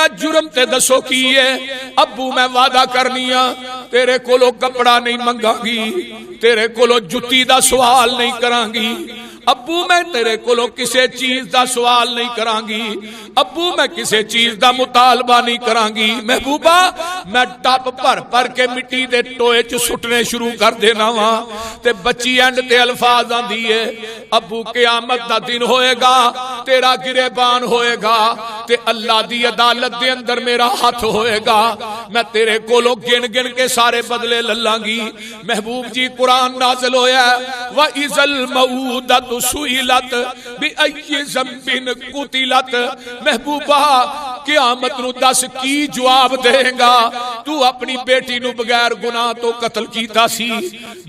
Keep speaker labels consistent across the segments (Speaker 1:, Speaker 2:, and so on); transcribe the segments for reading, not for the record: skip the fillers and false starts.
Speaker 1: میرا جرم تے دسو کی ہے؟ ابو میں وعدہ کرنی ہاں تیرے کولو کپڑا نہیں منگا گی، تیرے کولو جتی دا سوال نہیں کران گی، ابو میں تیرے کولو کسے چیز دا سوال نہیں کران گی، ابو میں کسے چیز دا مطالبہ نہیں کران گی، محبوبہ میں ٹپ پر کے مٹی دے ٹوئے چ سٹنے شروع کر دینا وا تے بچی اینڈ تے الفاظ آندی ہے ابو قیامت دا دن ہوئے گا تیرا گریبان ہوئے گا تے اللہ دی عدالت دے اندر میرا ہاتھ ہوئے گا، میں تیرے کولو گن گن کے سارے بدلے للاں گی۔ محبوب جی قرآن نازل ہویا ہے وَإِذَا الْمَوْءُودَةُ سُئِلَتْ بِأَيِّ ذَنبٍ قُتِلَتْ، محبوبہ قیامت نو دس کی جواب دے گا؟ تو اپنی بیٹی نو بغیر گناہ تو قتل کیتا سی،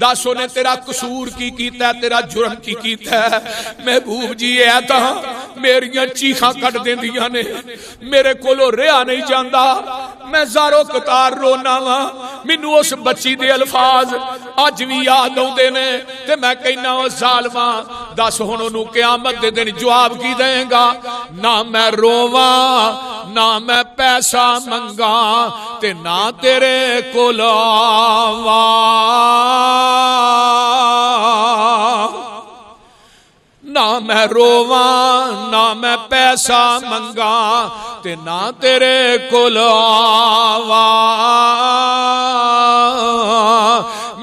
Speaker 1: دس نے تیرا قصور کی کیتا ہے، تیرا جرم کی کیتا ہے؟ محبوب جی اے تاں میریاں چیخاں کٹ دیندیاں نے، میرے کولو رہا نہیں جاندا، میں زارو قطار رونا وا، مینوں اس بچی دے الفاظ اج وی یاد اوندے نے تے میں کہنا او ظالماں دس ہن اونوں قیامت دے دن جواب کی دیں گا؟ نہ میں روواں نہ میں پیسہ منگا تے نہ تیرے کول آواں، نہ میں روواں نہ میں پیسہ منگا تے نہ تیرے کول آواں،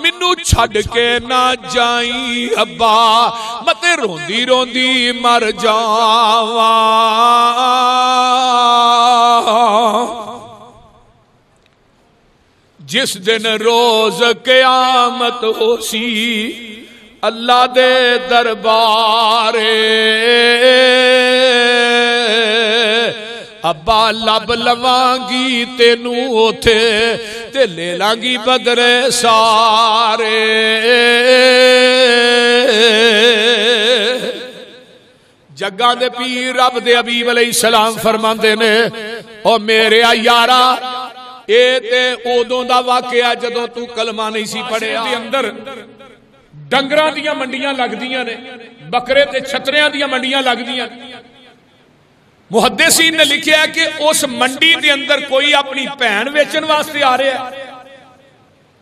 Speaker 1: مینوں چھڈ کے نہ جائیں ابا مت روندی روندی مر جاواں۔ جس دن روز قیامت ہو سی اللہ دے دربارے، ابا لب لوانگی تینوں اوتھے تے لے لانگی بدرے سارے، جگہ دے پیر رب دے حبیب علیہ السلام فرماندے نے او میرے یارا اے تے اودوں دا واقعہ جدوں تو کلمہ نہیں سی پڑھیا، دے اندر ڈنگراں دیاں منڈیاں لگدیاں نے، بکرے تے چھتریاں دیاں منڈیاں لگدیاں، محدثین نے لکھیا ہے کہ اس منڈی دے اندر کوئی اپنی بہن ویچن واسطے آ رہا ہے،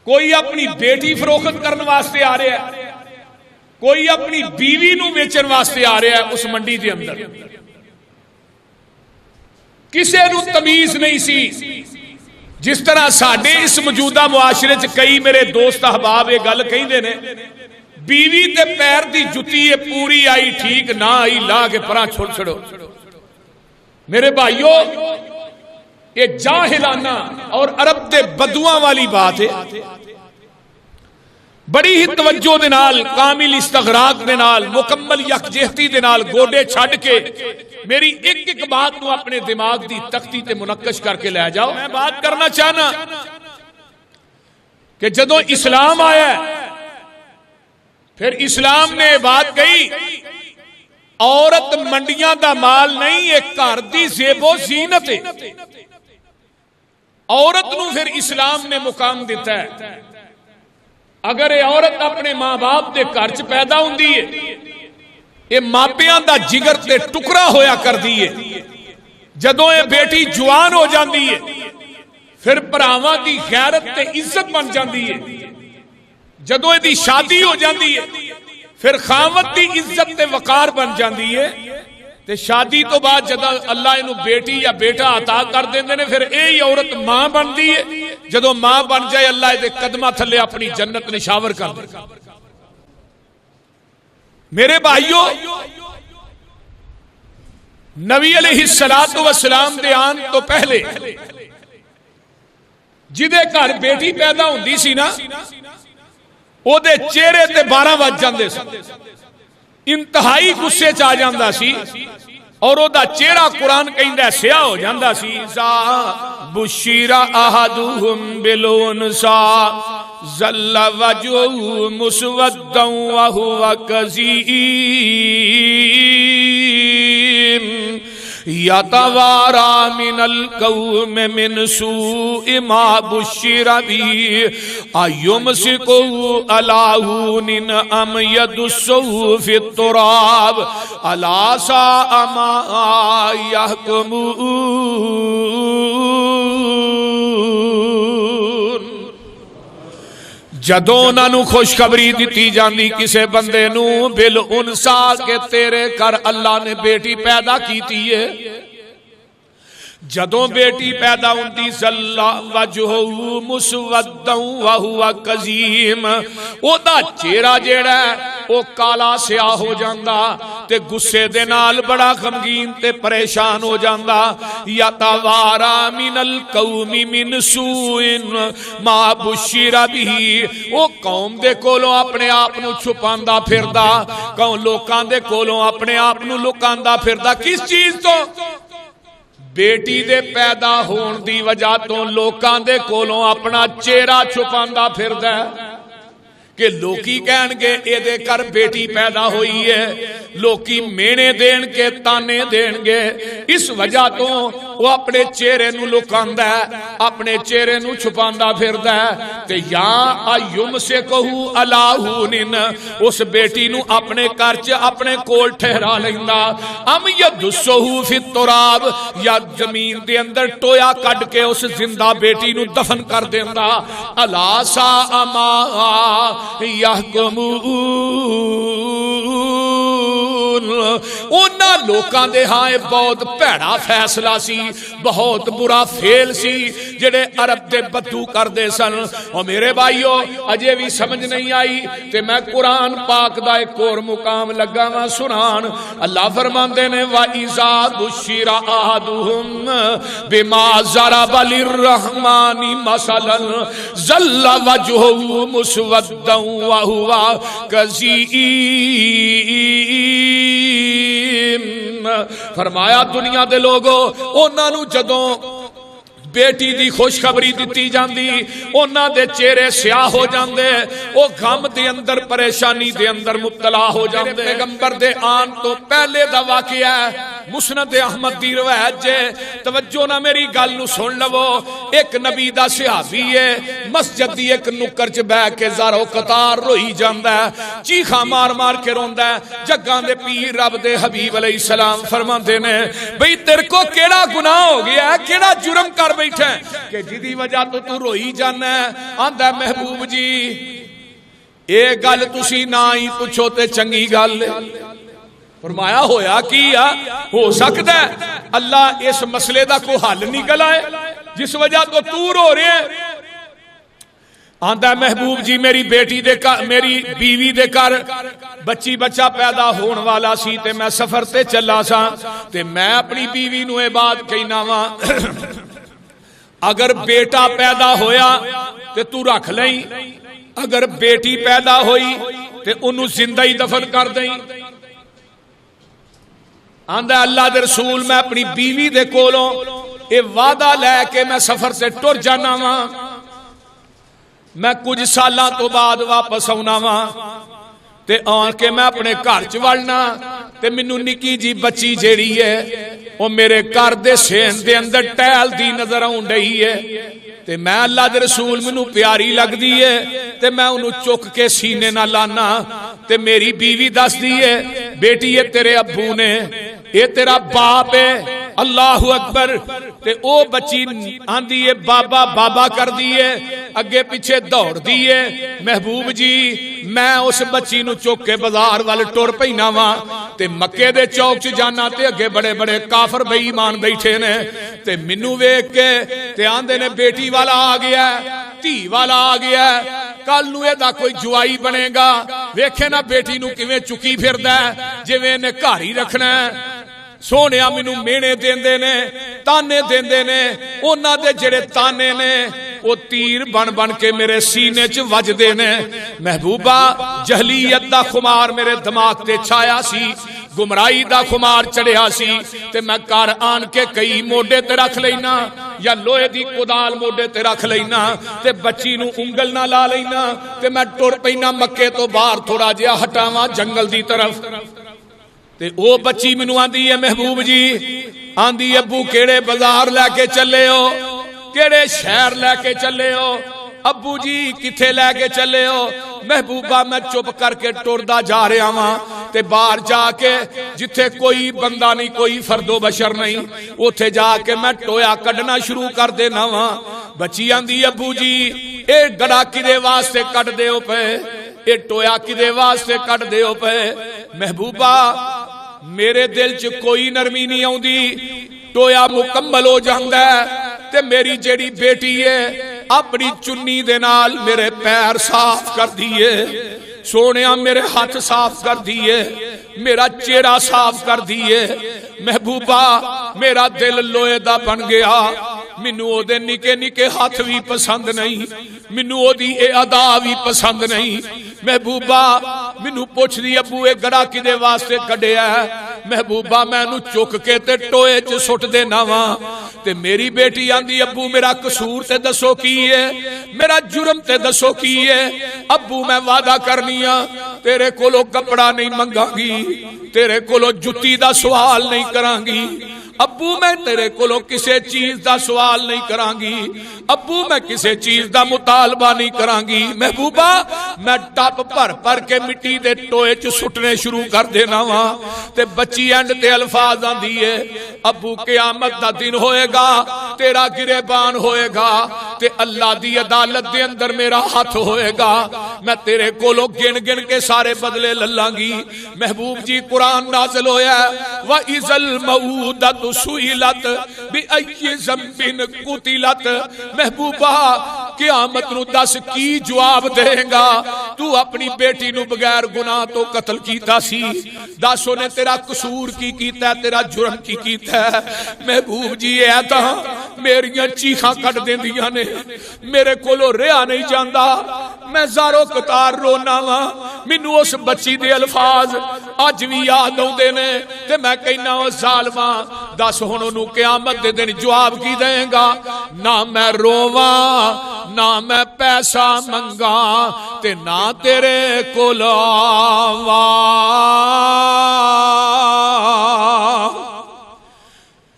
Speaker 1: کوئی اپنی بیٹی فروخت کرن واسطے آ رہا ہے، کوئی اپنی بیوی نو ویچن واسطے آ رہا ہے۔ اس منڈی دے اندر کسے نو تمیز نہیں سی، جس طرح ساڈے اس موجودہ معاشرے چ کئی میرے دوست احباب یہ گل کہندے نے بیوی تے پیر دی جتی ہے پوری آئی ٹھیک نہ آئی لا کے پراں چھوڑ چھڑو۔ میرے بھائیو یہ جاہلانہ اور عرب دے بدواں والی بات ہے، بڑی ہی توجہ دے نال کامل استغراق دے نال مکمل یکجہتی دے نال گوڈے چھڈ کے میری ایک ایک بات نو اپنے دماغ دی تختی تے منقش کر کے لے جاؤ۔ میں بات کرنا چاہنا کہ جدوں اسلام آیا پھر اسلام نے بات کہی عورت منڈیاں دا مال نہیں، ایک گھر دی زیب و زینت ہے۔ عورت نو پھر اسلام نے مقام دیتا ہے، اگر یہ عورت اپنے ماں باپ دے گھر چ پیدا ہوندی ہے یہ ماپیاں دا جگر تے ٹکڑا ہویا کر دیئے، جدوں یہ بیٹی جوان ہو جاندی ہے پھر پراواں دی غیرت تے عزت بن جاندی ہے، جدوں یہ دی شادی ہو جاندی ہے پھر خاوند دی عزت تے وقار بن جاندی ہے، تے شادی تو بعد جدوں اللہ انہوں بیٹی یا بیٹا عطا کر دیندے نے پھر یہی عورت ماں بن دی ہے، جدوں ماں بن جائے اللہ دے قدمہ تھلے اپنی جنت نشاور کر دے۔ میرے بھائیو نبی علیہ السلام دے آن تو پہلے جدے گھر بیٹی پیدا ہوندی سی نا او دے چہرے تے 12 بج جاندے سی، انتہائی غصے چ آ جاندا سی اور او دا چہرہ قرآن کہندا سیاہ ہو جاندا سی۔ ذا بشیر احدہم بالانثی ظل وجہہ مسودا وہو کظیم یتوارا من القوم من سوء ما بشر بہ ایمسکہ علی ہون ام یدسہ فی التراب الا ساء ما یحکمون۔ جدوں انہاں نوں خوشخبری دتی جاندی کسے بندے نوں بالانسا کہ تیرے گھر اللہ نے بیٹی پیدا کیتی ہے، جدوں بیٹی پیدا ہوندی ذلا وجہو مسودا وہو کظیم، او دا چہرہ جیڑا ہے او کالا سیاہ ہو جاندا تے غصے دے نال بڑا غمگین تے پریشان ہو جاندا، یتوارا من القوم من سوء ما بشر بہ، او قوم دے کولوں اپنے آپ نو چھپاندا پھردا، کون لوکاں دے کولوں اپنے آپ نو لکاندا پھردا، کس چیز تو؟ بیٹی دے پیدا ہون دی وجہ تو لوکاں دے کولوں اپنا چہرہ چھپاندا پھردا ہے کہ لوکی کہن گے اے دے کر بیٹی پیدا ہوئی ہے، لوکی مینے دین کے تانے دین گے، اس وجہ تو وہ اپنے چہرے نو لکاندا ہے، اپنے چہرے نو چھپاندا پھردا ہے، تے یا ایوم سے کہو الہونن، اس بیٹی نو اپنے کرچ اپنے کول ٹھہرا لیندا، ام یدسہو فی التراب، یا زمین دے اندر ٹویا کڈ کے اس زندہ بیٹی نو دفن کر دیندا، الا ساء ما یحکمون، انہاں لوکاں دے ہاں بہت بھڑا فیصلہ سی، بہت برا فیل سی جڑے عرب دے بدو کر دے سن۔ اور میرے بھائیو اجے بھی سمجھ نہیں آئی تے میں قرآن پاک دا ایک اور مقام لگا وا سنان، اللہ فرماندے نے وَإِذَا بُشِّرَ أَحَدُهُمْ بِمَا ضَرَبَ لِلرَّحْمَنِ مَثَلًا ظَلَّ وَجْهُهُ مُسْوَدًّا وَهُوَ كَظِيمٌ، فرمایا دنیا دے لوگو انہاں نو جدوں بیٹی دی خوشخبری دتی جاندی انہاں دے چہرے سیاہ ہو جاندے، او غم دے اندر پریشانی دے اندر مبتلا ہو جاندے۔ پیغمبر دے آن تو پہلے دا واقعہ ہے، مسند احمد دی روایت جے، توجہ نہ میری گل نو سن لو، ایک نبی دا صحابی ہے، مسجد دی ایک نکر چ بیٹھ کے زارو قطار روئی جاندا ہے، چیخاں مار مار کے روندا ہے، جگاں دے پیر رب دے حبیب علیہ السلام فرماندے نے بھئی تیرے کو کیڑا گناہ ہو گیا ہے، کیڑا جرم کر بیٹھا ہے کہ جدی وجہ تو روئی جانا ہے؟ آندا محبوب جی اے گل تسی نہ ہی پوچھو تے چنگی گل۔ فرمایا ہویا کیا ہو سکتا ہے اللہ اس مسئلے دا کوئی حل نکل آئے جس وجہ تو رو رہے ہیں؟ آندا محبوب جی میری بیٹی دے میری بیوی دے کر بچی بچہ پیدا ہون والا سی تے میں سفر تے چلا سا تے میں اپنی بیوی نو اے بات کہنا وا اگر بیٹا پیدا ہویا تے تو رکھ لیں، اگر بیٹی پیدا ہوئی تے انہوں زندہ ہی دفن کر دیں۔ آندا اللہ دے رسول میں اپنی بیوی دے کولوں اے وعدہ لے کے میں سفر سے ٹر جانا وا، میں کچھ سالاں تو بعد واپس آنا وا تے آن کے میں اپنے گھر چ وڑنا تے مینوں نکی جی بچی جیڑی ہے او میرے گھر دے سین دے اندر ٹہل دی نظر آن رہی ہے تے میں اللہ دے رسول مینوں پیاری لگ دی ہے تے میں انہوں چک کے سینے نہ لانا تے میری بیوی دس دی ہے بیٹی یہ تیرے ابو نے، یہ تیرا باپ ہے، اللہ اکبر، تے او بچی آندی ہے بابا بابا کر دیئے اگے پیچھے دوڑ دیئے۔ محبوب جی میں اس بچی نو چوک کے بازار والے ٹور پینا وا تے مکے دے چوک چ جانا تے اگے بڑے بڑے کافر بے ایمان بیٹھے نے تے مینوں ویکھ کے تے آندے نے بیٹی والا آ گیا ہے، دھی والا آ گیا ہے، کل نو دا کوئی جوائی بنے گا، ویکھے نا بیٹی نو کیویں چکی پھردا ہے جویں نے گھر ہی رکھنا ہے۔ سونیا مینوں مینے دیندے نے، تانے دیندے نے، انہاں دے جڑے تانے نے وہ تیر بن بن کے میرے سینے چ وجدے نے۔ محبوبہ جہلیت دا خمار میرے دماغ تے چھایا سی، گمراہی دا خمار چڑھیا سی تے میں گھر آن کے کئی موڈے تے رکھ لینا یا لوہے دی کدال موڈے تے رکھ لینا تے بچی نو انگل نہ لا لینا تے میں ٹر پینا مکے تو باہر تھوڑا جہا ہٹاواں جنگل دی طرف تے او بچی مینوں آندی ہے محبوب جی آندی ابو کیڑے بازار لے کے چلے ہو، کیڑے شہر لے کے چلے ہو؟ ابو جی کتھے لے کے چلے ہو؟ محبوبہ میں چپ کر کے ٹردا جا رہا ہاں تے باہر جا کے جتھے کوئی بندہ نہیں کوئی فرد و بشر نہیں اوتھے جا کے میں ٹویا کڈنا شروع کر دینا وا۔ بچی آندی ابو جی اے گڑا کدے واسطے کٹ دیو پے، اے ٹویا کدے واسطے کٹ دیو پے۔ محبوبہ میرے دل چ کوئی نرمی نہیں آؤندی، ٹویا مکمل ہو جاندا ہے تے میری جیڑی بیٹی ہے اپنی چنی دے نال میرے پیر صاف کر دیے، سونیا میرے ہاتھ صاف کر دیے، میرا چہرہ صاف کر دیے۔ محبوبہ میرا دل لوہے دا بن گیا، مینوں او دے نکے نکے ہاتھ بھی پسند نہیں، مینوں او دی اے ادا بھی پسند نہیں۔ محبوبہ مینوں پوچھ دی ابو اے گڑا کدے واسطے کڈیا ہے؟ محبوبہ میں نو چک کے تے ٹوئے چ سٹ دینا واں تے میری بیٹی آندی ابو میرا قصور تے دسو کی ہے، میرا جرم تے دسو کی ہے۔ ابو میں وعدہ کرنی ہاں تیرے کولو کپڑا نہیں منگاں گی، تیرے کولو جُتی دا سوال نہیں کراں گی، ابو میں تیرے کولو کسے چیز دا سوال نہیں کراں گی، ابو میں کسے چیز دا مطالبہ نہیں کراں گی۔ محبوبہ میں ٹپ پر پر کے مٹی دے ٹوئے چ سٹنے شروع کر دینا واں تے بچی اینڈ تے الفاظ آندی ہے ابو قیامت دا دن ہوئے گا، تیرا گریبان ہوئے گا تے اللہ دی عدالت دے اندر میرا ہاتھ ہوئے گا، میں تیرے کولو گن گن کے سارے بدلے للاں گی۔ محبوب جی قرآن نازل ہویا ہے وَإِذَا الْمَوْءُودَةُ سُئِلَتْ بِأَيِّ ذَنبٍ قُتِلَتْ۔ محبوبہ قیامت نو دس کی جواب دے گا؟ تو اپنی بیٹی نو بغیر گناہ تو قتل کیتا سی، دس نے تیرا قصور کی کیتا ہے، تیرا جرم کی کیتا ہے۔ محبوب جی اے تاں میریاں چیخاں کٹ دیندیاں نے، میرے کولو رہا نہیں جاندا، میں زارو قطار رونا وا، مینوں اس بچی دے الفاظ اج بھی یاد آوندے نے تے میں کہنا او ظالما دس ہن اونوں قیامت دے دن جواب کی دیں گا؟ نہ میں روواں نہ میں پیسہ منگاں تے نہ تیرے کول آواں،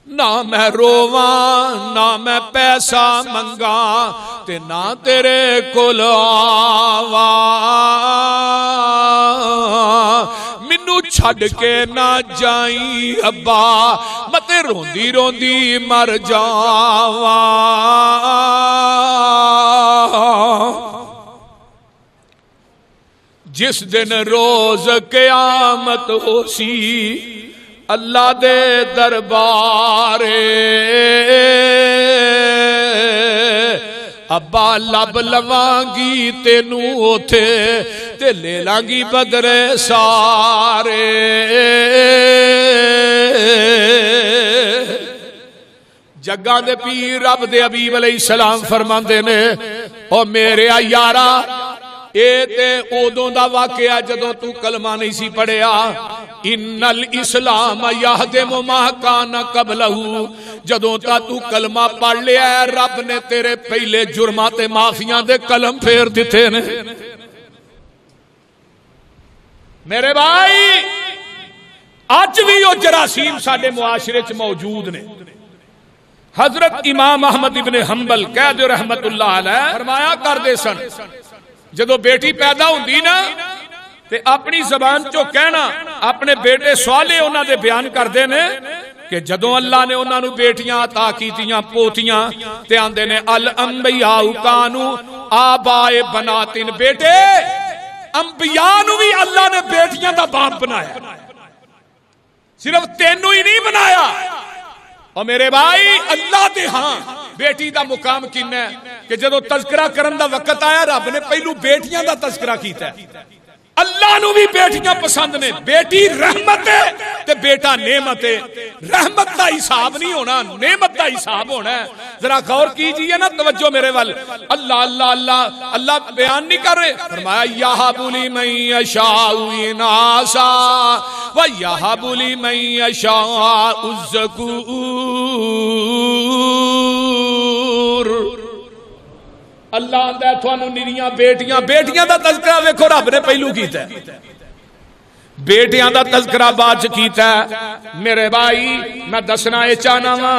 Speaker 1: نہ میں روواں نہ میں پیسہ منگاں تے نہ تیرے کول آواں، مینوں چھڈ کے نہ جائیں ابا مت روندی روندی مر جاواں۔ جس دن روز قیامت ہو سی اللہ دے دربارے، ابا لب لوانگی تینوں اوتھے تے لے لانگی بدرے سارے۔ جگہ دے پیر رب دے حبیب علیہ السلام فرماندے نے او میرے یارا اے تے اودوں دا واقعہ جدوں تو کلمہ نہیں سی پڑھیا، ان الاسلام یہدم ما کان قبلہ، جدوں تا تو کلمہ پڑھ لیا ہے رب نے تیرے پہلے جرماں تے معافیاں دے قلم پھیر دتے نے۔ میرے بھائی اج بھی وہ جراثیم ساڈے معاشرے چ موجود نے۔ حضرت امام احمد ابن حنبل کہہ دے رحمت اللہ علیہ فرمایا کردے سن جدو بیٹی پیدا ہوندی نا تے اپنی زبان چو کہنا اپنے بیٹے صالح انہاں دے بیان کردے نے کہ جدوں اللہ نے انہاں نو بیٹیاں عطا کیتیاں پوتیاں تے آندے نے الانبیاء کانوا آبائے بناتن، بیٹے انبیاء نو بھی اللہ نے بیٹیاں دا باپ بنایا، صرف تینوں ہی نہیں بنایا۔ اور میرے بھائی اللہ دے ہاں بیٹی دا مقام کن ہے کہ جدو تذکرہ کرن دا وقت آیا رب نے پہلو بیٹیاں دا تذکرہ کیتا ہے۔ اللہ نو بھی بیٹیاں پسند نے، بیٹی رحمت ہے تے بیٹا نعمت ہے، رحمت دا حساب نہیں ہونا، نعمت دا حساب ہونا ہے۔ ذرا غور کیجئے نا، توجہ میرے وال، اللہ اللہ اللہ اللہ بیان نہیں کر رہے، فرمایا یہب لمن یشاء اناسا ویہب لمن یشاء الذکور۔ اللہ آندا ہے تھانوں نریاں بیٹیاں، بیٹیاں دا تذکرہ ویکھو رب نے پہلو کیتا ہے، بیٹیاں دا تذکرہ بعد کیتا ہے۔ میرے بھائی میں دسنا اے چاہنا وا،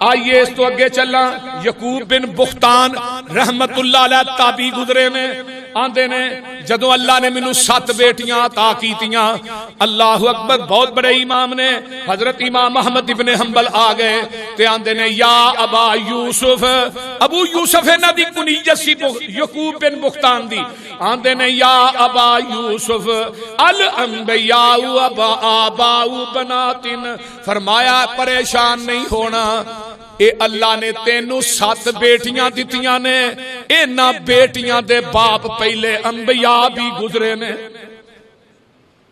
Speaker 1: آئیے اس تو اگے چلنا۔ یعقوب بن بختان رحمت اللہ علیہ تابعی گزرے نے، آندے نے جدو اللہ نے مینوں 7 بیٹیاں عطا کیتیاں، اللہ اکبر، بہت بڑے امام نے حضرت امام احمد ابن حنبل آ گئے تے آندے نے یا ابا یوسف، ابو یوسف انہاں دی کنیت سی یعقوب بن بختان دی، آندے نے یا ابا یوسف الانبیاء آباء بنات، فرمایا پریشان نہیں ہونا، اے اللہ نے تینوں 7 بیٹیاں دتیاں نے، انہاں بیٹیاں دے باپ پہلے انبیاء بھی گزرے نے۔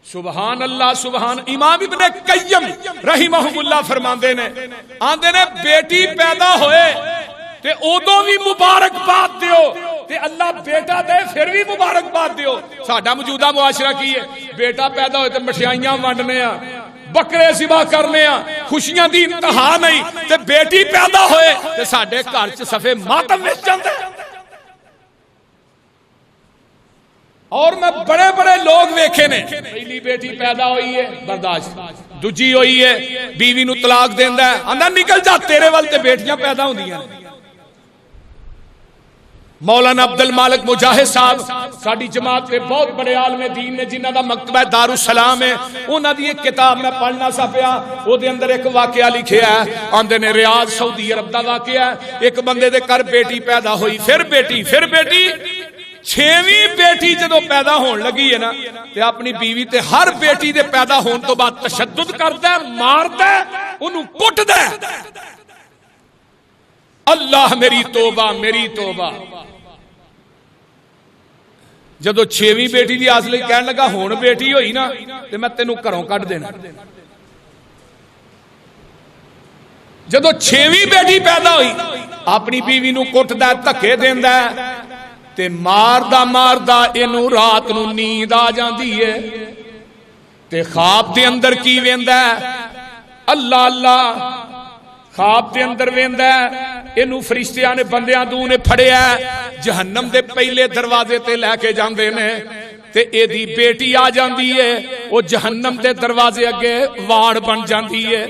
Speaker 1: سبحان اللہ سبحان۔ امام ابن قیم رحمہ اللہ فرماندے نے، آندے نے بیٹی پیدا ہوئے تے ادو بھی مبارکباد دیو، تے اللہ بیٹا دے پھر بھی مبارکباد دیو۔ ساڈا موجودہ معاشرہ کی ہے، بیٹا پیدا ہوئے تے مٹھائیاں ونڈنے آ، بکرے ذبح کرنے آ، خوشیاں دی انتہا نہیں، تے بیٹی پیدا ہوئے تے ساڈے گھر چ صفے ماتم وچ جاندے۔ اور میں بڑے بڑے لوگ ویکھے نے، پہلی بیٹی پیدا ہوئی ہے برداشت، دوجی ہوئی ہے بیوی نو طلاق دیندا ہے، آندا نکل جا تیرے ول تے بیٹیاں پیدا ہوندیاں۔ مولانا عبد المالک مجاہد صاحب ساڈی جماعت کے بہت بڑے عالم دین نے، جنہاں دا مکتبہ دارالسلام ہے، انہاں دی ایک کتاب میں پڑھنا سا پیا، او دے اندر ایک واقعہ لکھیا ہے، آندے نے ریاض سعودی عرب دا واقعہ ہے، ایک بندے دے گھر بیٹی پیدا ہوئی، پھر بیٹی 6ویں بیٹی جدو پیدا ہون لگی ہے نا، تے اپنی بیوی تے ہر بیٹی دے پیدا ہون تو بعد تشدد کردا ہے، ماردا ہے، اونوں کٹدا ہے۔ اللہ میری توبہ میری توبہ۔ جدو 6ویں بیٹی دی آس لئی کہن لگا ہون بیٹی ہوئی نا تے میں تینوں گھروں کڈ دینا۔ جدو 6ویں بیٹی پیدا ہوئی اپنی بیوی نو کٹدا ہے، دھکے دیندا ہے، تے ماردا ماردا اینو رات نو نیند آ جاندی ہے، تے خواب دے اندر کی ویندا ہے، اللہ اللہ، خواب دے اندر ویندا ہے، اینو فرشتیاں نے بندیاں دو نے پھڑیا ہے، جہنم دے پہلے دروازے تے لے کے جاندے نے، تے اے دی بیٹی آ جاندی ہے، او جہنم دے دروازے اگے واڑ بن جاندی ہے،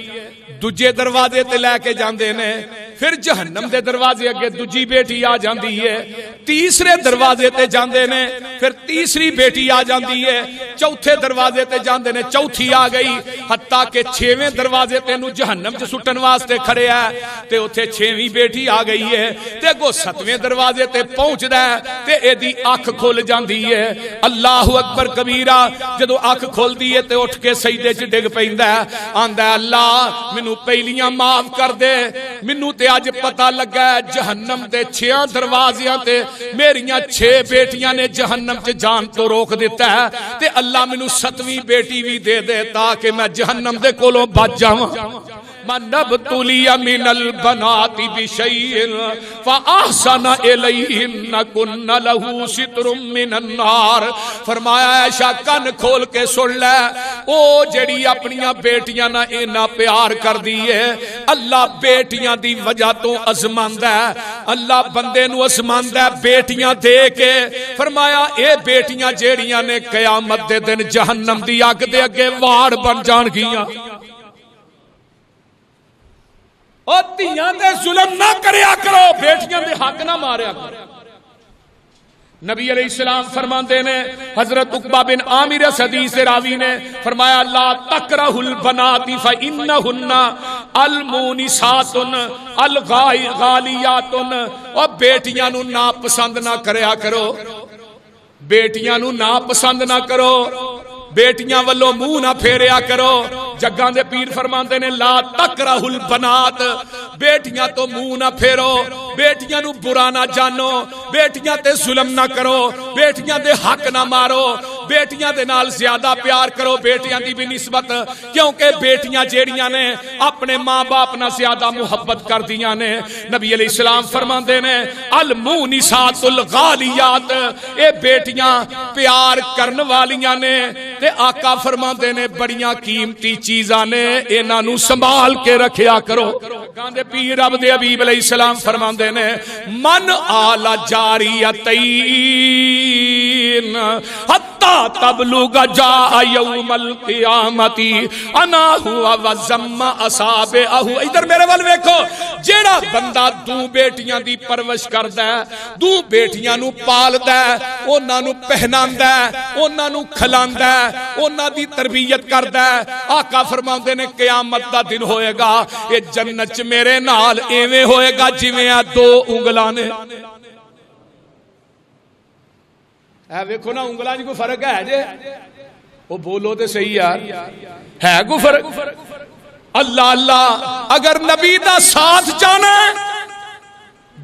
Speaker 1: دوجے دروازے تے لے کے جاندے نے، پھر جہنم دے دروازے اگے دوجی بیٹی آ جاندی ہے، تیسرے دروازے تے جاندے نے، پھر تیسری بیٹی آ جاندی ہے، چوتھے دروازے تے جاندے نے، چوتھی آ گئی، حتیٰ کہ 6ویں دروازے تے نو جہنم چ سٹن واسطے کھڑے ہے، تے اوتھے 6ویں بیٹی آ گئی ہے، تے اگوں 7ویں دروازے تے پہنچدا ہے، تے اے دی اکھ کھل جاندی ہے، اللہ اکبر کبیرہ، جدوں اکھ کھلدی ہے تے اٹھ کے سجدے چ ڈگ پیندا ہے، آندا ہے اللہ مینوں پہلیاں معاف کر دے، مینوں تے اج پتہ لگا ہے جہنم دے 6 دروازیاں تے میریاں 6 بیٹیاں نے جہنم چ جان تو روک دیتا ہے، تے اللہ مینوں 7ویں بیٹی بھی دے دے تاکہ میں جہنم دے کولوں بچ جاواں۔ من ابتلی من البنات بشیء فاحسن الیہن کن لہ ستر من النار، فرمایا عائشہ کن کھول کے سن لے، او جڑی اپنیاں بیٹیاں نہ اینا پیار کر دی ہے، اللہ بیٹیاں دی وجہ تو ازماندا ہے، اللہ بندے نو ازماندا ہے بیٹیاں دے کے، فرمایا اے بیٹیاں جیڑیاں نے قیامت دے دن جہنم دی اگ دے اگے واڑ بن جان گیاں۔ اور دھیاں دے ظلم نہ کریا کرو، بیٹیاں دے حق نہ ماریا کرو۔ نبی علیہ السلام فرماندے نے، حضرت عقبہ بن عامر حدیث راوی نے فرمایا لا تکرہ البنات فإنہن المونسات الغالیات، اور بیٹیاں نو ناپسند نہ کریا کرو، بیٹیاں نو ناپسند نہ کرو، بیٹیاں والو منہ نہ پھیریا کرو۔ جگاں دے پیر فرماندے نے لا تکرہ البنات، بیٹیاں تو منہ نہ پھیرو، بیٹیاں نو برا نہ جانو، بیٹیاں تے ظلم نہ کرو، بیٹیاں دے حق نہ مارو، بیٹیاں دے نال زیادہ پیار کرو، بیٹیاں دی بھی نسبت، کیونکہ بیٹیاں جیڑیاں نے اپنے ماں باپ نہ زیادہ محبت کر دیاں نے۔ نبی علیہ السلام فرماندے نے المونسات الغالیات، اے بیٹیاں پیار کرن والیاں نے، تے آقا فرماندے نے بڑیاں قیمتی چیزاں نے، انہاں نو سنبھال کے رکھیا کرو۔ گاندے پیر رب دے حبیب علیہ السلام فرماندے نے من آل جاریتین حتی تبلغ جاء یوم القیامت انا ہوا وزم اصابعہ. ادھر میرے وال ویکھو، جیڑا بندہ دو بیٹیاں دی پرورش کردا ہے، دو بیٹیاں نو پالدا ہے، انہاں نو پہناندا ہے، انہاں نو کھلاندا ہے، انہاں دی تربیت کردا ہے. آقا فرماندے نے قیامت دا دن ہوئے گا یہ جنت چ میرے نال ایویں ہوئے گا جویں آ دو انگلاں نے. اے ویکھو نا انگلاں وچ کوئی فرق ہے جے؟ او بولو تے صحیح یار، ہے کوئی فرق؟ اللہ اللہ، اگر نبی دا ساتھ چاہنا ہے،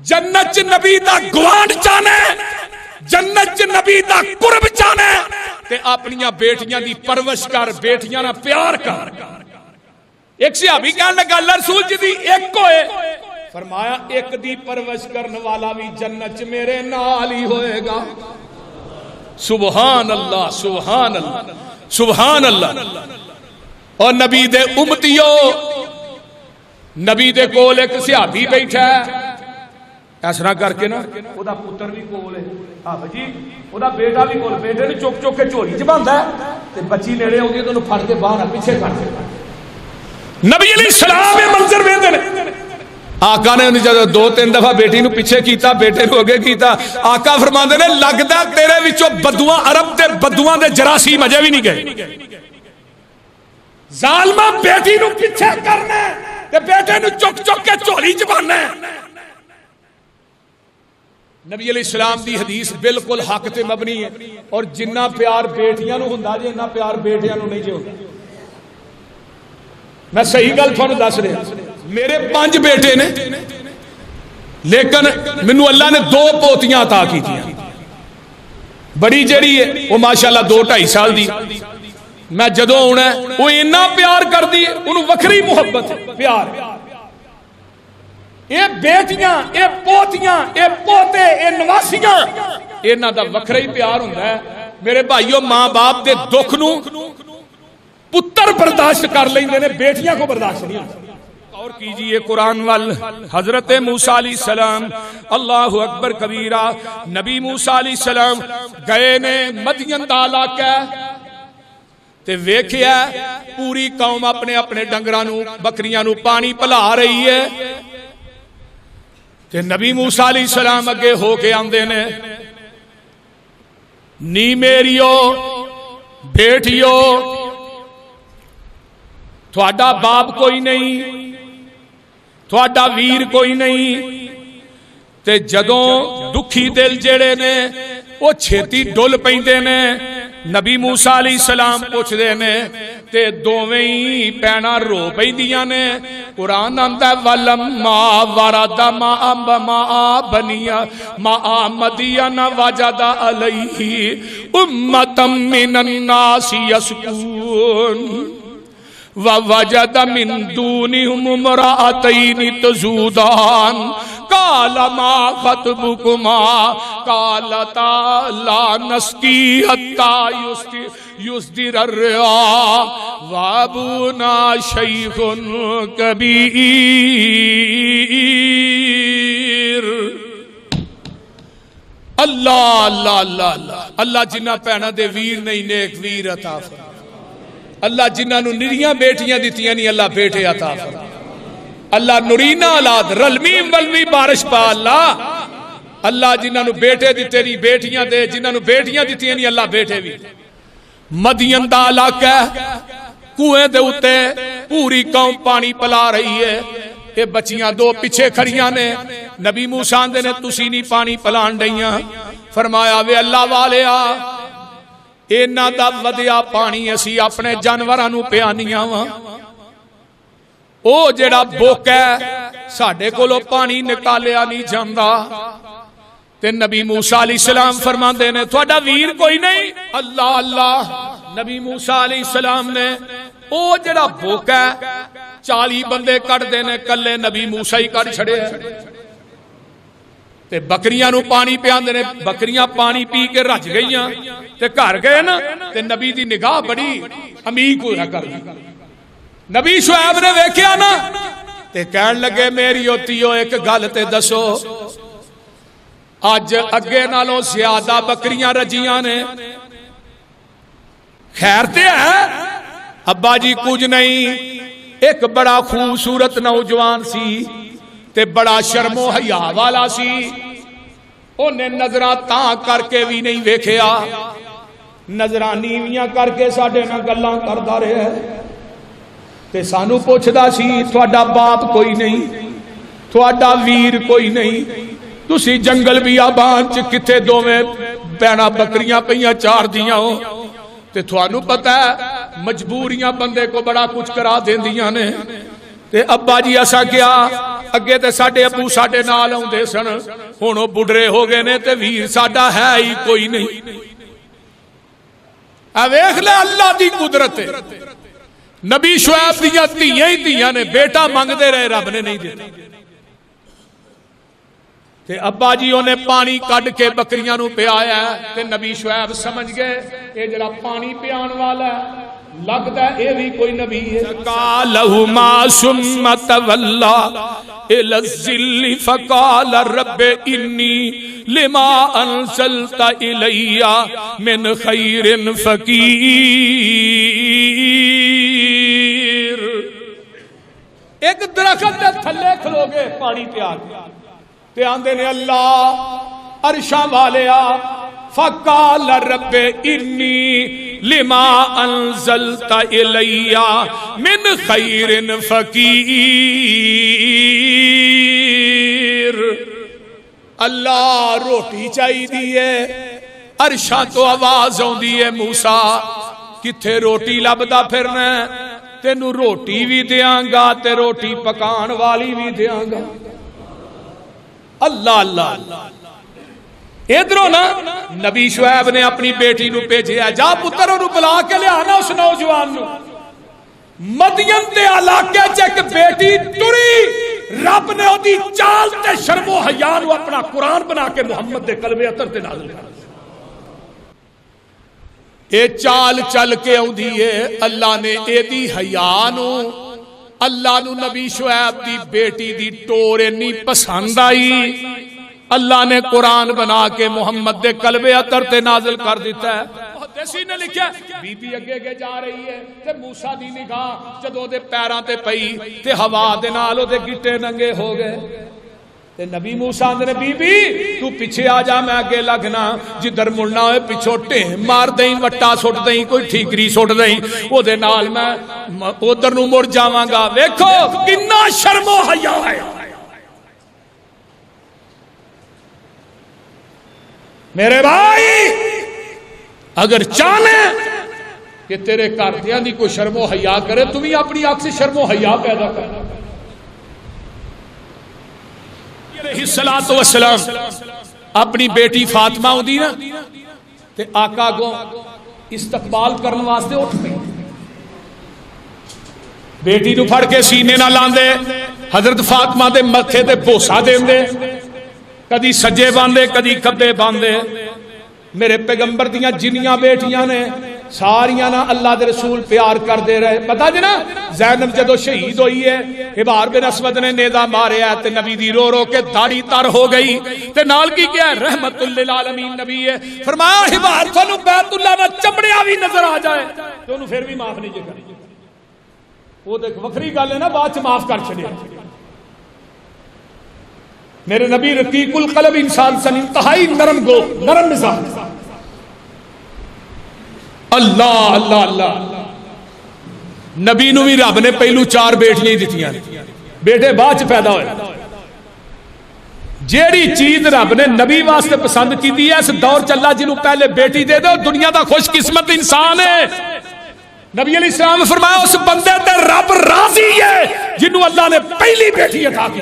Speaker 1: جنت چ نبی دا گوانڈ چاہنا ہے، جنت چ نبی دا قرب چاہنا ہے تے اپنیاں بیٹیاں دی پرورش کر، بیٹیاں نال پیار کر. ایک صحابی کہنے لگا اللہ رسول جی دی ایک ہوئے، فرمایا ایک دی پرورش کرنے والا بھی جنت چ میرے نال ہی ہوئے گا. سبحان اللہ سبحان اللہ سبحان اللہ. اور نبی دے امتیو، نبی دے کول ایک صحابی بیٹھا ہے، اس طرح کر کے نا او دا پتر بھی کول ہے، ہاں جی او دا بیٹا بھی کول، بیٹے نے چک چک کے جھولی چ باندا ہے تے بچی نیڑے ہوندی ہے تے اونوں پھڑ کے باہر پیچھے کر دے. نبی علیہ السلام یہ منظر ویندے نے. آقا نے جب دو تین دفعہ بیٹی نو پیچھے کیتا، بیٹے نو اگے کیتا. آقا فرماندے نے لگدا تیرے وچوں بدواں عرب تے بدواں دے جراثیم اجے بھی نہیں گئے. ظالمہ بیٹی نو پیچھے کرنا تے بیٹے نو چک چک کے جھولی چ باننا. نبی علیہ السلام دی حدیث بالکل حق تے مبنی ہے. اور جنہ پیار بیٹیاں نو ہوندا جے اتنا پیار بیٹیاں نو نہیں جے ہوندا. میں صحیح گل تھانوں دس رہا، میرے 5 بیٹے نے لیکن مینوں اللہ نے 2 پوتیاں عطا کیتیاں. بڑی جڑی ہے وہ ماشاءاللہ 2-2.5 سال دی. میں جدوں آنا وہ اتنا پیار کردی ہے، انہوں وکھری محبت پیار. اے بیٹیاں، اے پوتیاں، اے پوتے، اے نواسیاں، انہاں دا وکھرا ہی پیار ہوندا ہے. میرے بھائیو، ماں باپ دے دکھ نو پتر برداشت کر لیندے نے، بیٹیاں کو برداشت نہیں ہوتا. اور کیجئے قرآن وال. حضرت موسیٰ علیہ السلام، اللہ اکبر کبیرہ، نبی موسیٰ علیہ السلام گئے نے مدین دا علاقہ تے ویکھیا پوری قوم اپنے اپنے ڈنگراں نو بکریاں نو پانی پلا رہی ہے تے نبی موسیٰ علیہ السلام اگے ہو کے آندے نے، نی میریو بیٹیو تھوڑا باپ کوئی نہیں، تھوڑا ویر کوئی نہیں. تے جدوں دکھی دل جڑے نے وہ چھیتی ڈول پیندے نے. نبی موسیٰ علیہ السلام پوچھ دے نے تے دوویں ہی پینا رو پیندیاں نے. قرآن آندا ولما ورد ماء بنیا ماء مدین وجد علیہ امۃ من الناس یسقون ووجد من دونهم امرأتين تذودان قال ما خطبكما قالتا لا نسقي حتى يصدر الرعاء وابونا شيخ كبير. اللہ اللہ اللہ اللہ جنہ پینا دے ویر نہیں نیک ویر عطا فرما. اللہ جنہاں نو نریاں بیٹیاں دیتیاں نہیں اللہ بیٹے عطا فرما. اللہ نورینا اولاد رلمی ملمی بارش پا. اللہ اللہ جنہاں نو بیٹے دیتے نہیں بیٹیاں دے، جنہاں نو بیٹیاں دیتیاں نہیں اللہ بیٹے بھی. مدین دا علاقہ کنویں دے اوتے پوری قوم پانی پلا رہی ہے. یہ بچیاں 2 پیچھے کھڑیاں نے. نبی موسیٰ دے نے تسی نہیں پانی پلان ڈیاں. فرمایا وے اللہ والیا اینا دا ودیا پانی اسی اپنے جانوراں نو پیانیاں وا. او جڑا بوک ہے ساڈے کولو پانی نکالیا نہیں جاندا. تے نبی موسیٰ علیہ السلام فرماندے نے تھوڑا ویر کوئی نہیں. اللہ اللہ. نبی موسیٰ علیہ السلام نے او جڑا بوک ہے 40 بندے کٹ دینے کلے نبی موسیٰ ہی کٹ چھڑے ہیں. تے بکریاں نو پانی پیان دینے، بکریاں پانی پی کے رج گئیاں تے گھر گئے نا تے نبی دی نگاہ بڑی عمیق ہوا کر دی. نبی شعیب نے ویکھیا نا تے کہن لگے میری ہوتیو ایک گل تے دسو. اج اگے نالوں زیادہ بکریاں رجیاں نے. خیر تے ہے ابا جی کچھ نہیں. ایک بڑا خوبصورت نوجوان سی تے بڑا شرم و حیا والا سی. انہیں نظراں تاں کر کے بھی نہیں ویکھیا, نظراں نیویاں کر کے ساڈے نال گلاں کردا رہیا تے سانو پوچھدا سی تہاڈا باپ کوئی نہیں, تہاڈا ویر کوئی نہیں, تسی جنگل بیابان چ کتے دوویں بہنا بکریاں پئیاں چار دیاں ہو تے تھانوں پتہ ہے مجبوریاں بندے کو بڑا کچھ کرا دیندیاں نے. تے ابا جی اسا کیا اگے تے ساڈے ابو ساڈے نال آوندے سن, ہن او بڈھڑے ہو گئے نے تے ویر ساڈا ہے ہی کوئی نہیں. اے ویکھ لے اللہ دی قدرت. نبی شعیب دیاں دھیاں ہی دھیاں نے, بیٹا منگدے رہے رب نے نہیں دیتا. تے ابا جی انہیں پانی کڈ کے بکریاں نو پیایا تے نبی شعیب سمجھ گئے اے جڑا پانی پیان والا ہے لگتا ہے اے بھی کوئی نبی ہے. قالہما ثم تولا الی الظل فقال رب انی لما انزلت الی من خیر فقیر. ایک درخت دے تھلے کھلو گے پانی پیا تے آندے نے اللہ عرشاں والیا فقال رب انی لما انزلت الی من خیر فقیر. اللہ روٹی چاہی دیئے, عرشاں تو آواز ہوں دیئے موسیٰ کتھے روٹی لبدا پھرنا تینو روٹی بھی دیاں گا تے روٹی پکان والی بھی دیاں گا. اللہ اللہ. ادھروں نا نبی شعیب نے اپنی بیٹی نو بھیجیا, جا پتر انہوں بلا کے لیا نا اس نوجوان نو. مدین دے علاقے چ ایک بیٹی ٹری, رب نے اودی چال تے شرم و حیا نو اپنا قرآن بنا کے محمد دے قلب اطہر تے نازل کر. اے چال چل کے آندی ہے, اللہ نے اے دی حیا نو اللہ نو نبی شعیب دی بیٹی دی ٹور اتنی پسند آئی, اللہ نے قرآن بنا کے محمد دے قلب اطہر تے نازل کر دیتا ہے. محدثین نے لکھا بی بی اگے اگے جا رہی ہے تے موسیٰ دی نگاہ جدوں دے پیراں تے پئی تے ہوا دے نال او دے گٹے ننگے ہو گئے. تے نبی موسیٰ نے بی بی تو پیچھے آ جا, میں اگے لگنا, جدھر مڑنا ہوئے پیچھے ٹھیم مار دیں, وٹا سٹ دیں, کوئی ٹھیکری سٹ دیں, او دے نال میں ادھر نو مڑ جاواں گا. ویکھو کنا شرم و حیا ہے. میرے بھائی اگر چاہنے کہ تیرے کارتیاں دی کوئی شرم و حیا کرے, تم ہی اپنی آنکھ سے شرم و حیا پیدا کر. علیہ الصلوۃ والسلام اپنی بیٹی فاطمہ ہوندی نا تے آقا کو استقبال کرنے واسطے اٹھ پئی, بیٹی نو پھڑ کے سینے نہ لاندے, حضرت فاطمہ دے متھے تے بوسا دیندے, کدی سجے باندھے کدی کھبے باندھے. میرے پیغمبر دیاں جنیاں بیٹیاں نے ساریاں نا اللہ دے رسول پیار کر دے رہے. پتہ جی نا زینب جدو شہید ہوئی ہے, حبار بن اسود نے نیزہ ماریا تے نبی دی رو رو کے داڑھی تر ہو گئی تے نال کی کیا رحمت للعالمین نبی ہے. فرمایا حبار تھانوں بیت اللہ دا چمڑیا بھی نظر آ جائے تے اونوں پھر بھی معاف نہیں جے کرے. وہ تے وکھری گل ہے نا, بعد چ معاف کر چھڈیا. میرے نبی رقیق القلب انسان سن, انتہائی نرم گو نرم مزاج. اللہ اللہ اللہ. نبی نو بھی رب نے پہلو 4 بیٹیاں دتیاں, بیٹے بعد پیدا ہوئے. جیڑی چیز رب نے نبی واسطے پسند کی دی ہے اس دور چلا جنہوں پہلے بیٹی دے دو دنیا دا خوش قسمت انسان ہے. نبی علیہ السلام فرمایا اس بندے تے رب راضی ہے جنہوں اللہ نے پہلی بیٹی عطا کی.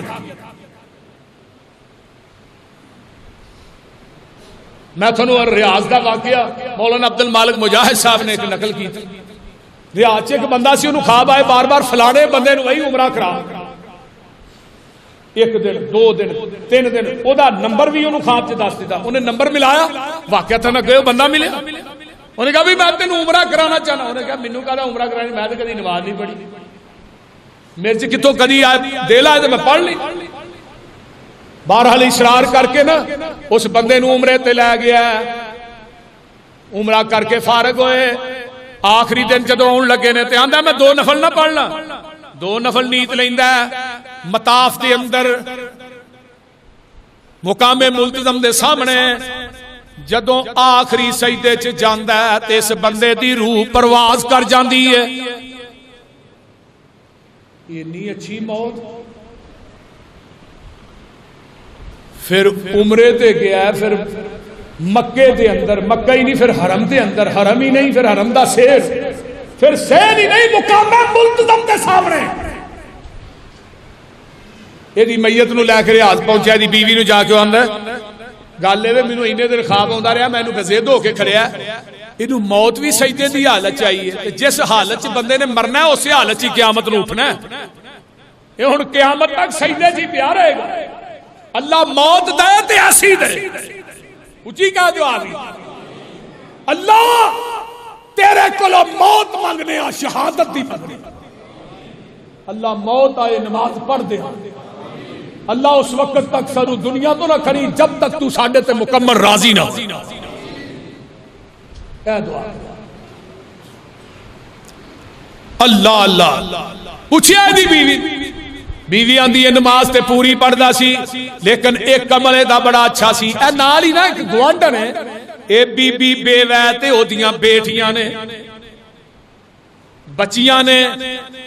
Speaker 1: میں تھنوں ریاض دا واقعہ مولانا عبد المالک مجاہد صاحب نے ایک نقل کی تھی. ریاض ایک بندہ سی, انہوں خواب آئے بار بار فلانے بندے نو وہی عمرہ کرا. 1 دن 2 دن 3 دن او دا نمبر بھی انہوں خواب چ دس دیتا. انہیں نمبر ملایا, واقعہ تھا نہ کہ بندہ ملے. انہیں کہا بھی میں تینوں عمرہ کرانا چاہنا. انہیں کہا مینوں کہا عمرہ کرانی, میں تو کدی نماز نہیں پڑھی, میرے سے کتوں کدی دل آئے تو میں پڑھ لی. بہرحال اصرار کر کے نا اس بندے نو عمرے تے لے گیا، عمرہ کر کے فارغ ہوئے، آخری دن جدو آن لگے نے تے آندا میں 2 نفل نہ پڑھنا، 2 نفل نیت لیندا ہے، مطاف دے اندر مقام ملتزم دے سامنے جدو آخری سجدے چ جاندا ہے تے اس بندے دی روح پرواز کر جاندی ہے۔ اتنی اچھی موت، پھر عمرے تے گیا ہے، پھر مکے دے اندر، مکہ ہی نہیں پھر حرم دے اندر، حرم ہی نہیں پھر حرم دا سیر، پھر سیر ہی نہیں مقام ملتزم دے سامنے یہ میت نو لے کے ریاض پہنچا، دی بیوی نو جا کے آندا گل اے مینوں اینے دن خواب آندا رہا، میں بزید ہو کے کھڑیا، اینو موت بھی سجدے دی حالت چاہیے، جس حالت چ بندے نے مرنا ہے اسی حالت چ قیامت نو اٹھنا ہے، یہ ہن قیامت تک سجدے چ پیا رہے گا۔ اللہ موت دے تے ایسی دے، اچھی کہا جو آگی اللہ تیرے کولو موت منگنے آ، شہادت دی منگنے، اللہ موت آئے نماز پڑھ دے، اللہ اس وقت تک سرو دنیا تو نہ کھڑی جب تک تو ساڈے تے مکمل راضی نہ ہو۔ اے دعا اللہ اللہ پوچھیا دی بیوی آندی ہے نماز تے پوری پڑھدا سی لیکن ایک عمل دا بڑا اچھا سی، اے نال ہی نا ایک گوانڈن ہے، اے بی بی بیوہ تے اودیاں بیٹیاں نے، بچیاں نے،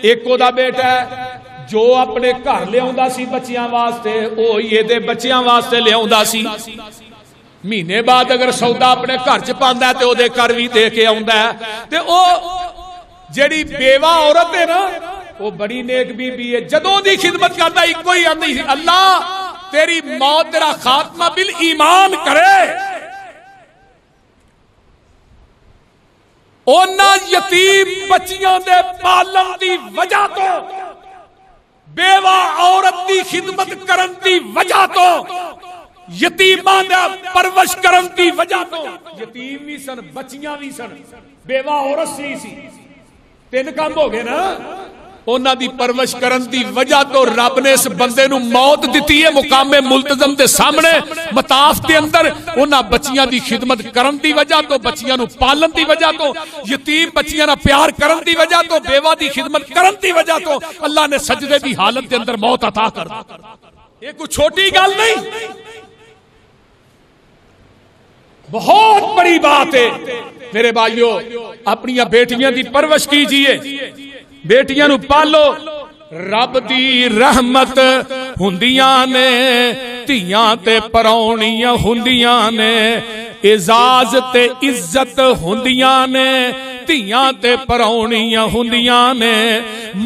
Speaker 1: ایک او دا بیٹا ہے جو اپنے گھر لے آندا سی بچیاں واسطے، او یہ دے بچیاں واسطے لے آندا سی، مہینے بعد اگر سودا اپنے گھر چ پاندا ہے تے او دے گھر وی دے کے آندا ہے، تے او جڑی بیوہ عورت ہے نا وہ بڑی نیک بی بی ہے، جدوں دی خدمت کردا ایک کوئی آندی اللہ تیری موت تیرا خاتمہ بالایمان کرے، اونا یتیم بچیاں دے پالن دی وجہ تو، بیوہ عورت دی خدمت کرن دی وجہ تو، یتیمان دے پرورش کرن دی وجہ تو، یتیم بھی سن بچیاں بھی سن بیوہ عورت سی 3 کام ہو گئے نا، اونا دی پرورش کرن دی وجہ تو رب نے اس بندے نو موت دیتی ہے مقام ملتزم دے سامنے مطاف دے اندر، اونا بچیاں دی خدمت کرن دی وجہ تو، بچیاں نو پالن دی وجہ تو، یتیم بچیاں نہ پیار کرن دی وجہ تو، بیوہ دی خدمت کرن دی وجہ تو اللہ نے سجدے دی حالت دے اندر موت عطا کر دی۔ یہ کوئی چھوٹی گل نہیں، بہت بڑی بات ہے میرے بھائیو، اپنی بیٹیاں دی پرورش کیجئے، بیٹیاں نو پالو، رب دی رحمت ہوندیاں نے، تیاں تے پراؤنیاں ہوندیاں نے، اعزاز تے عزت ہوندیاں نے، تیاں تے پراؤنیاں ہوندیاں نے،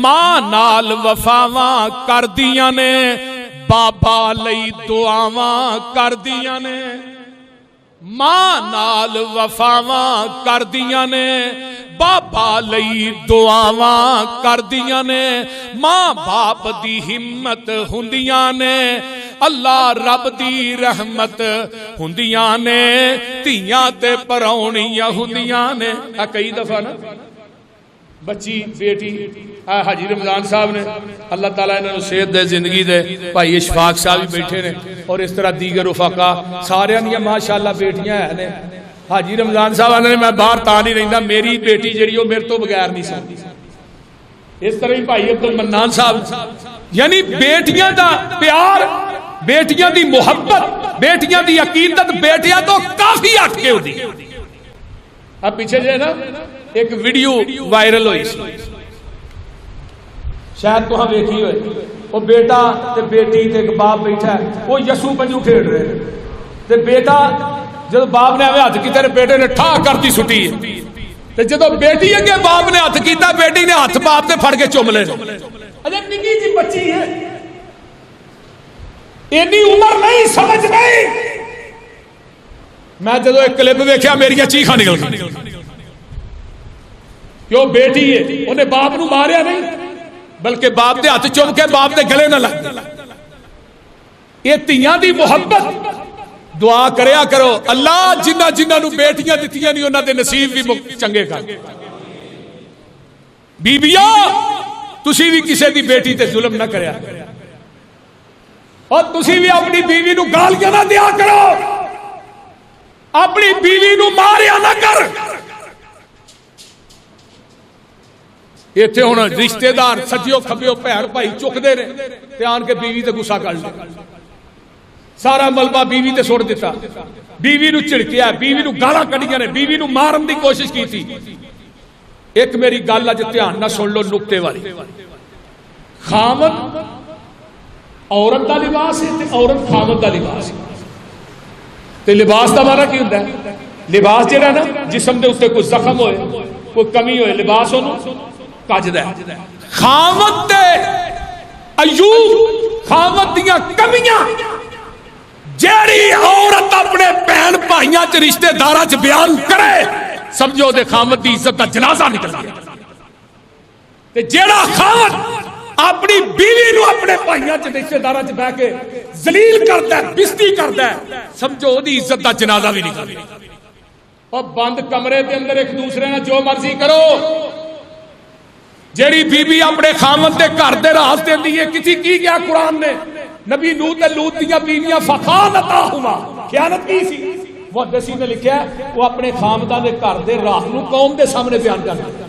Speaker 1: ماں نال وفاواں کردیاں نے، بابا لئی دعاواں کردیاں نے، ماں نال وفاواں کردیاں نے، بابا لئی دعاواں کردیاں نے، ماں باپ دی ہمت ہوندیاں نے، اللہ رب دی رحمت ہوندیاں نے، تیاں تے پراؤنیاں ہوندیاں نے۔ کئی دفعہ نا بچی بیٹی حاجی رمضان صاحب نے اللہ تعالیٰ انہوں نے صحت دے زندگی دے، بھائی اشفاق صاحب بھی بیٹھے نے اور اس طرح دیگر رفقا سارے نے ماشاءاللہ بیٹیاں ہیں۔ حاجی رمضان صاحب نے میں باہر تا نہیں رہندا، میری بیٹی جڑی وہ میرے تو بغیر نہیں سکتی، اس طرح ہی بھائی عبد المنان صاحب، یعنی بیٹیاں دا پیار، بیٹیاں دی محبت، بیٹیاں دی عقیدت بیٹیاں تو کافی ہٹ کے ہوتی۔ اب پیچھے جو ہے نا ایک ویڈیو وائرل ہوئی شاید تو ہم ویکھی ہوئے، وہ بیٹا تے بیٹی تے ایک باپ بیٹھا ہے، وہ یسو پنجو کھیڑ رہے ہیں، تے بیٹا جب باپ نے ہاتھ کیتا تے بیٹے نے ٹھا کرتی سٹی ہے، تے جب بیٹی اگے باپ نے ہاتھ کیتا بیٹی نے ہاتھ باپ تے پھڑ کے چوم لے۔ اجے نکی جی بچی ہے، اینی عمر نہیں، سمجھ نہیں، میں جدو ایک کلپ ویکھیا میری چیخاں نکل گئی، کیوں بیٹی ہے انہیں باپ نو ماریا نہیں بلکہ باپ دے ہاتھ چوم کے باپ دے گلے نہ لگ۔ یہ تیاں دی محبت دعا کریا کرو، اللہ جنہ جنہ نو بیٹیاں دتیاں نہیں انہاں دے نصیب بھی چنگے کر۔ بیبیاں تسی بھی کسی دی بیٹی تے ظلم نہ کریا، اور تسی بھی اپنی بیوی نو گالیاں نہ دیا کرو، اپنی بیوی نو ماریا نہ کر۔ ایتھے ہن رشتے دار سجیو کھبیو بھن بھائی چکدے نے تے آن کے بیوی تے غصہ کر لے، سارا ملبہ بیوی تے سٹ دیتا، بیوی نو چڑکیا، بیوی نو گالاں کڈیاں نے، بیوی نو مارن دی کوشش کی تھی۔ ایک میری گل اج دھیان نہ سن لو نقطے والی، خامد عورت دا لباس ہے تے عورت خامد دا لباس ہے۔ تے لباس دا معنی کی ہوندا ہے؟ لباس جڑا نا جسم دے اوتے کوئی زخم ہوئے، کوئی کمی ہوئے، لباس اونوں کجدا ہے۔ خامد تے ایوب خامد دیاں کمیاں جیڑی عورت اپنے بہن بھائیاں چ رشتے داراں چ بیان کرے، سمجھو دے خامد دی عزت دا جنازہ نکل گیا۔ تے جیڑا خامد اپنی بیوی نو اپنے بھائیاں چ رشتے داراں چ بیٹھ کے ذلیل کردا ہے، بستی کردا ہے، سمجھو دی عزت دا جنازہ بھی نکل گیا۔ اور بند کمرے دے اندر ایک دوسرے نال جو مرضی کرو، جیڑی بی بی اپنے خامد دے گھر دے راز دیندی ہے، کسی کی گیا قرآن نے نبی لوط تے لوط دیاں بیویاں فخانتاہما، خیانت کی سی، محدثین نے لکھا ہے وہ اپنے خامدان دے گھر دے راز نو قوم دے سامنے بیان کر دیا،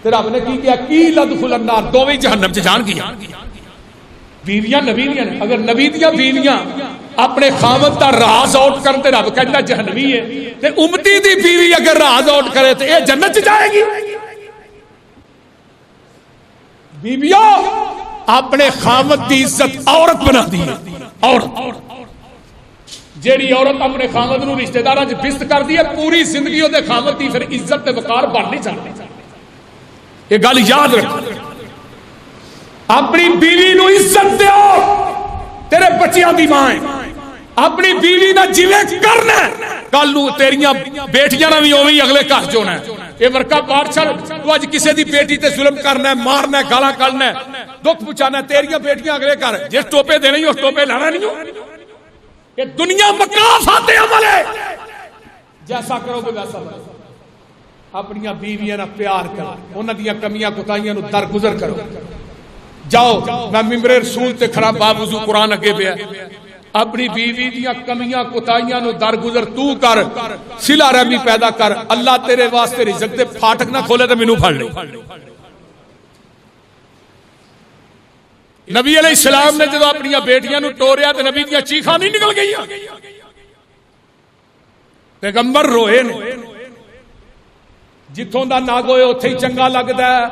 Speaker 1: تے رب نے کی کیا کی لدخل النار، دوویں جہنم چ جان گیا۔ بیویاں نبی دیاں نے، اگر نبی دیاں بیویاں اپنے خامد دا راز آؤٹ کرن تے رب کہندا جہنمی ہے، تے امتی دی بیوی اگر راز آؤٹ کرے تے اے جنت چ جائے گی۔ بیویوں اپنے خامد دی عزت عورت بنا دی ہے، عورت جیڑی عورت اپنے خامد نو رشتہ داراں وچ بست کر دی ہے، پوری زندگی او دے خامد دی پھر عزت تے وقار بن نہیں سکتی۔ یہ گل یاد رکھو، اپنی بیوی نو عزت دیو، تیرے بچیاں دی ماں ہے، اپنی بیوی نہ جویں کرنا کل نو تیریاں بیٹیاں نہ بھی اوویں اگلے گھر چ ہونا ہے۔ یہ ورکا پار چھڑ، تو اج کسی دی بیٹی تے ظلم کرنا ہے، مارنا ہے، گالاں کڈنا ہے، دکھ پہنچانا ہے، تیریاں بیٹیاں اگلے گھر جس ٹوپے دینے اس ٹوپے لانا نہیں ہو۔ یہ دنیا مقاصد عمل ہے، جیسا کرو گے ویسا بنو۔ اپنی بیویاں نال پیار کرو، انہاں دیاں کمیاں کوتاہیاں نو درگزر کرو۔ جاؤ میں ممبر رسول تے کھڑا باوضو قرآن اگے پیا، اپنی بیوی دیاں کمیاں کوتاہیاں نو درگزر تو کر، صلہ رحمی پیدا کر، اللہ تیرے واسطے رزق دے پھاٹک نہ کھولے تے مینوں پھڑ لے۔ نبی علیہ السلام نے جدو اپنی بیٹیاں نو ٹوریا تے نبی دیاں چیخاں نہیں نکل گئیاں، پیغمبر روئے نے، جتھوں دا ناگ ہوئے اتھے ہی چنگا لگدا ہے۔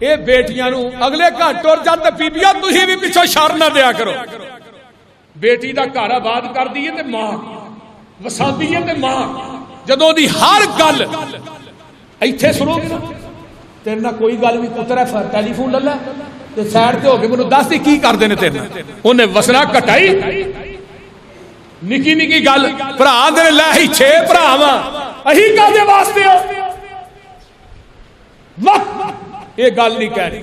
Speaker 1: اے بیٹیاں نو اگلے گھر ٹر جاندے بیبیاں تسی بھی پیچھے شر نہ دیا کرو۔ بیٹی دا گھر آباد کر دیئے تے ماں وساندی ہے تے ماں جدوں دی ہر گل ایتھے سنو گے نا، تیرے نال کوئی گل بھی پتر ہے ٹیلی فون لے لے تے سائڈ تے ہو کے مینوں دس دی کی کردے نے تیرے نال، اونے وسنا کٹائی نکی نکی گل بھرا دے لے ہی چھ بھرا وا اہی کدے واسطے ہو وقت یہ گل نہیں کہہ رہی۔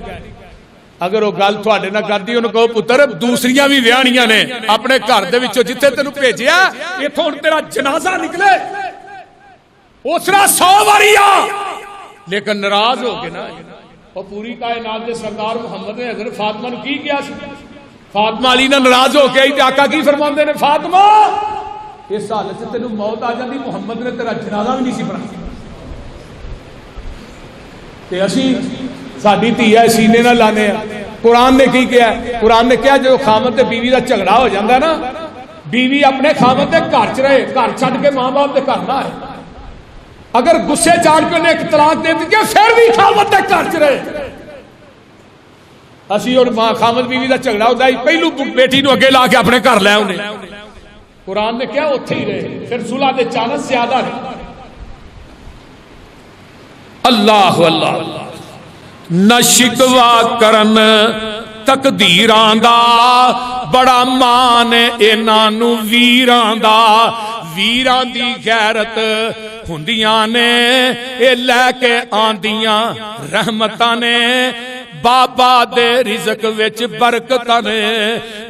Speaker 1: اگر وہ گل تھوڑے نہ کرتی انہوں کہو پتر دوسریاں بھی ویاہنیاں نے اپنے گھر دے وچوں جتھے تینوں بھیجیا ایتھوں ہن تیرا جنازہ نکلے اسرا 100 واری آ، لیکن ناراض ہو کے نا وہ پوری کائنات دے سردار محمد نے حضرت فاطمہ نو کی کیا سی؟ فاطمہ علی نے ناراض ہو کے آئی تے آقا کی فرماندے نے فاطمہ اس حالت سے تینوں موت آ جاندی محمد نے تیرا جنازہ بھی نہیں سی پڑھایا تے اسی ساڈی دھی ہے سینے نہ لانے ہیں۔ قرآن نے کی کیا ہے؟ قرآن نے کیا جو خامد تے بیوی دا جھگڑا ہو جاندہ ہے نا، بیوی اپنے خامد دے گھر چ رہے، گھر چھڈ کے ماں باپ دے گھر نہ آئے، اگر غصے چاڑ کے انہیں ایک طلاق دے دی پھر بھی خامد دے گھر چ رہے۔ اسی اور ماں خامد بیوی دا جھگڑا ہوتا ہے پہلو بیٹی نو اگے لا کے اپنے گھر لے آنے، قرآن نے کیا اتھے ہی رہے، پھر صلح دے چانس زیادہ رہے۔ اللہ اللہ نہ شکوا کرن تقدیراں دا بڑا مان انہاں نو ویراں دا، ویراں دی غیرت ہوندیاں نے اے لے کے آندیاں رحمتاں نے، بابا دے رزق وچ برکتاں نے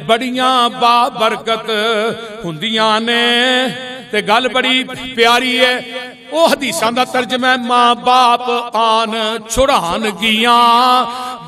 Speaker 1: بڑیاں با برکت ہوندیاں نے۔ تے گل بڑی پیاری ہے، ਉਹ ਹਦੀਸਾਂ ਦਾ ਤਰਜਮਾ ਹੈ, ਮਾਂ ਬਾਪ ਆਨ ਛੁੜਾਨਗੀਆਂ